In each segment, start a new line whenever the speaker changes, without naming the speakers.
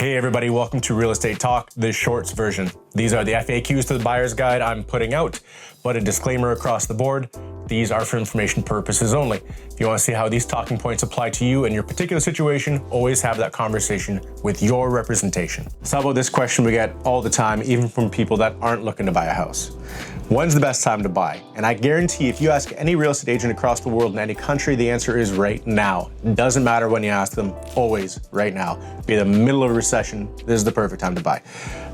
Hey everybody, welcome to Real Estate Talk, the shorts version. These are the FAQs to the buyer's guide I'm putting out, but a disclaimer across the board, these are for information purposes only. If you want to see how these talking points apply to you and your particular situation, always have that conversation with your representation. So how about this question we get all the time, even from people that aren't looking to buy a house? When's the best time to buy? And I guarantee if you ask any real estate agent across the world in any country, the answer is right now. It doesn't matter when you ask them, always right now. Be the middle of a recession, this is the perfect time to buy.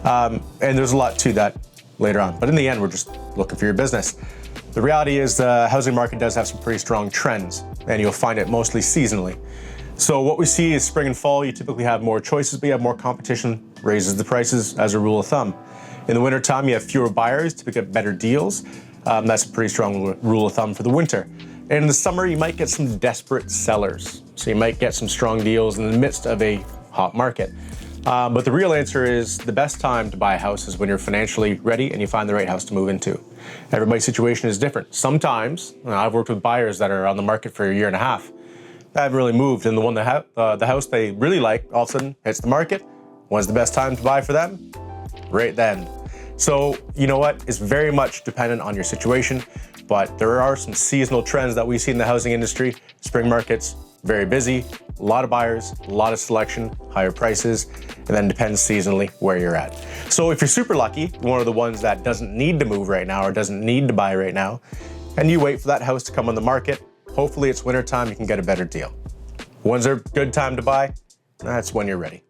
And there's a lot to that later on. But in the end, we're just looking for your business. The reality is the housing market does have some pretty strong trends, and you'll find it mostly seasonally. So what we see is spring and fall, you typically have more choices, but you have more competition, raises the prices as a rule of thumb. In the winter time, you have fewer buyers, typically get better deals. That's a pretty strong rule of thumb for the winter. And in the summer, you might get some desperate sellers. So you might get some strong deals in the midst of a hot market. But the real answer is the best time to buy a house is when you're financially ready and you find the right house to move into. Everybody's situation is different. Sometimes, I've worked with buyers that are on the market for a year and a half. They haven't really moved, and the house they really like all of a sudden hits the market. When's the best time to buy for them? Right then. So, you know what? It's very much dependent on your situation, but there are some seasonal trends that we see in the housing industry. Spring markets, very busy, a lot of buyers, a lot of selection, higher prices, and then depends seasonally where you're at. So if you're super lucky, one of the ones that doesn't need to move right now or doesn't need to buy right now, and you wait for that house to come on the market, hopefully it's winter time, you can get a better deal. When's a good time to buy? That's when you're ready.